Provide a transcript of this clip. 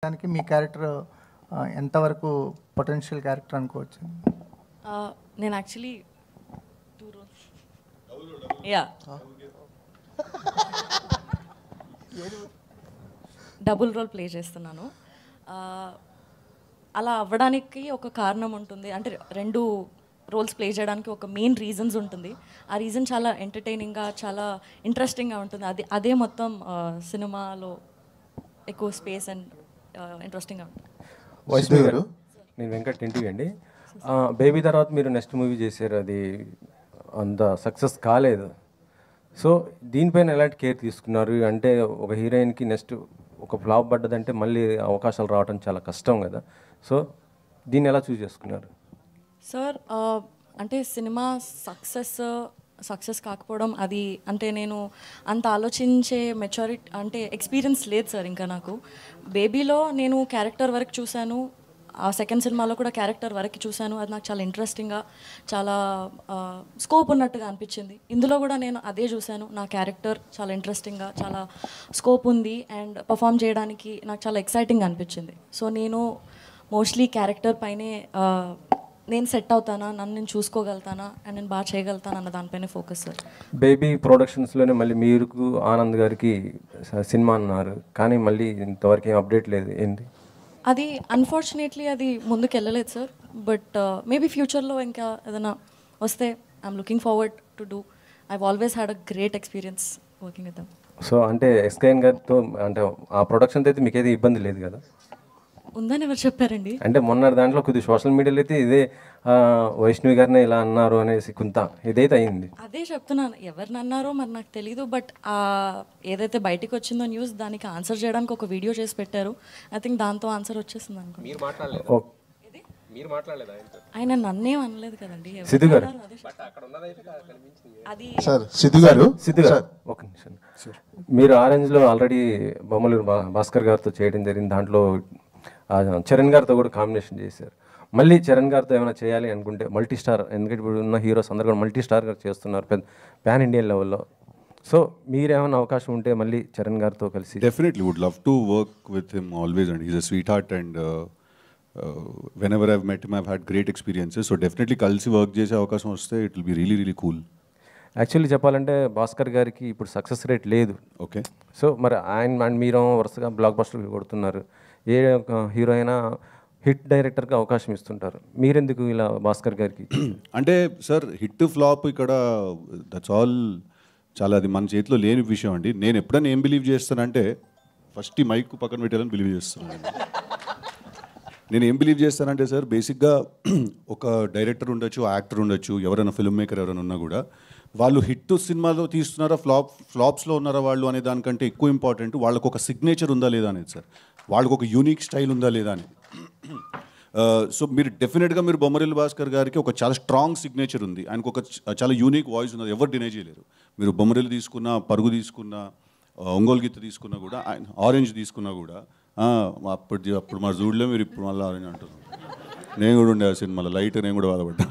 దానికి మీ క్యారెక్టర్ ఎంతవరకు పొటెన్షియల్ క్యారెక్టర్ అనుకోవచ్చు? నేను actually 2 roles. Yeah, double role play చేస్తున్నాను. అలా అవ్వడానికి ఒక కారణం ఉంటుంది, అంటే 2 రోల్స్ ప్లే చేయడానికి ఒక మెయిన్ రీజన్స్ ఉంటుంది. ఆ రీజన్ చాలా ఎంటర్టైనింగ్గా, చాలా ఇంట్రెస్టింగ్గా ఉంటుంది. అదే మొత్తం సినిమాలో ఎక్కువ స్పేస్ అండ్ ఇంట్రెస్టింగ్గా ఉంటుంది. వైష్ణవి గారు, నేను వెంకట్ ఇంటివి అండి. బేబీ తర్వాత మీరు నెక్స్ట్ మూవీ చేశారు, అది అంత సక్సెస్ కాలేదు. సో దీనిపైన ఎలాంటి కేర్ తీసుకున్నారు? అంటే ఒక హీరోయిన్కి నెక్స్ట్ ఒక ఫ్లాప్ పడ్డదంటే మళ్ళీ అవకాశాలు రావడం చాలా కష్టం కదా. సో దీన్ని ఎలా చూస్ చేసుకున్నారు? సార్, అంటే సినిమా సక్సెస్ కాకపోవడం అది అంటే నేను అంత ఆలోచించే మెచ్యూరిటీ అంటే ఎక్స్పీరియన్స్ లేదు సార్ ఇంకా నాకు. బేబీలో నేను క్యారెక్టర్ వరకు చూశాను, ఆ సెకండ్ సినిమాలో కూడా క్యారెక్టర్ వరకు చూశాను. అది నాకు చాలా ఇంట్రెస్టింగ్గా, చాలా స్కోప్ ఉన్నట్టుగా అనిపించింది. ఇందులో కూడా నేను అదే చూశాను, నా క్యారెక్టర్ చాలా ఇంట్రెస్టింగ్గా, చాలా స్కోప్ ఉంది అండ్ పర్ఫామ్ చేయడానికి నాకు చాలా ఎక్సైటింగ్ అనిపించింది. సో నేను మోస్ట్లీ క్యారెక్టర్ పైనే నేను సెట్ అవుతానా, నన్ను నేను చూసుకోగలుగుతానా అండ్ నేను బాగా చేయగలుగుతాను అన్న దానిపైనే ఫోకస్ సార్. బేబీ ప్రొడక్షన్స్లోనే మళ్ళీ మీరు ఆనంద్ గారికి సినిమా అన్నారు, కానీ మళ్ళీ ఇంతవరకు ఏం అప్డేట్ లేదు, ఏంటి? అది అన్ఫార్చునేట్లీ అది ముందుకు వెళ్ళలేదు సార్. బట్ మేబీ ఫ్యూచర్లో ఇంకా ఏదైనా వస్తే I'm looking forward to do. I've always had a great experience working with them. So అంటే ఎస్కేఎన్ గారితో అంటే ఆ ప్రొడక్షన్తో అయితే మీకైతే ఇబ్బంది లేదు కదా? ఉందని ఎవరు చెప్పారండి? అంటే మొన్న దాంట్లో కొద్ది సోషల్ మీడియాలో అయితే ఇదే వైష్ణవి గారిని ఇలా అన్నారు అనేసి కొంత ఇదైతే అయింది. అదే చెప్తున్నాను, ఎవరిని అన్నారో మరి నాకు తెలీదు. బట్ ఏదైతే బయటికి వచ్చిందో న్యూస్, దానికి ఆన్సర్ చేయడానికి ఒక వీడియో చేసి పెట్టారు. ఐ థింక్ దాంతో ఆన్సర్ వచ్చేసింది అనుకో. ఆయన నన్నేం అనలేదు కదండి. సిద్ధు గారు, అది సిద్ధు గారు ఒక నిమిషం. మీరు ఆరెంజ్లో ఆల్రెడీ బొమ్మలు భాస్కర్ గారితో చేయడం జరిగింది, దాంట్లో చరణ్ గారితో కూడా కాంబినేషన్ చేశారు. మళ్ళీ చరణ్ గారితో ఏమైనా చేయాలి అనుకుంటే మల్టీ స్టార్, ఎందుకంటే ఇప్పుడు ఉన్న హీరోస్ అందరూ కూడా మల్టీ స్టార్ గారు చేస్తున్నారు పెద్ద పాన్ ఇండియన్ లెవెల్లో. సో మీరేమైనా అవకాశం ఉంటే మళ్ళీ చరణ్ గారితో కలిసి? Definitely would love to work with him always, and he's a sweetheart, and whenever I've met him I've had great experiences, so definitely కలిసి వర్క్ చేసే అవకాశం వస్తే it will be really really cool. Actually చెప్పాలంటే భాస్కర్ గారికి ఇప్పుడు success rate లేదు. Okay, so మరి ఆయన అండ్ మీరు వరుసగా బ్లాక్ బస్టర్ కొడుతున్నారు, ఏ హీరో అయినా హిట్ డైరెక్టర్కి అవకాశం ఇస్తుంటారు, మీరెందుకు ఇలా భాస్కర్ గారికి? అంటే సార్ హిట్ ఫ్లాప్ ఇక్కడ దట్స్ ఆల్ చాలా అది మన చేతిలో లేని విషయం అండి. నేను ఎప్పుడైనా ఏం బిలీవ్ చేస్తానంటే ఫస్ట్ ఈ మైక్ పక్కన పెట్టాలని బిలీవ్ చేస్తాను. నేను ఏం బిలీవ్ చేస్తానంటే సార్, బేసిక్గా ఒక డైరెక్టర్ ఉండొచ్చు, యాక్టర్ ఉండొచ్చు, ఎవరైనా ఫిల్మ్ మేకర్ ఎవరైనా ఉన్నా కూడా వాళ్ళు హిట్ సినిమాలో తీస్తున్నారా ఫ్లాప్స్లో ఉన్నారా వాళ్ళు అనే దానికంటే ఎక్కువ ఇంపార్టెంట్ వాళ్ళకు ఒక సిగ్నేచర్ ఉందా లేదా అనేది సార్, వాళ్ళకు ఒక యూనిక్ స్టైల్ ఉందా లేదా అని. సో మీరు డెఫినెట్గా మీరు బొమ్మరిల్లు భాస్కర్ గారికి ఒక చాలా స్ట్రాంగ్ సిగ్నేచర్ ఉంది, ఆయనకు ఒక చాలా యూనిక్ వాయిస్ ఉంది, ఎవరు డినై చేయలేరు. మీరు బొమ్మరిల్లు తీసుకున్నా, పరుగు తీసుకున్నా, ఒంగోలు గీత తీసుకున్నా కూడా, ఆయన ఆరెంజ్ తీసుకున్నా కూడా, అప్పుడు మా జూడ్లో మీరు ఇప్పుడు మళ్ళీ ఆరెంజ్ అంటున్నారు. నేను కూడా ఉండే ఆ సినిమాలో లైట్, నేను కూడా బాధపడ్డా.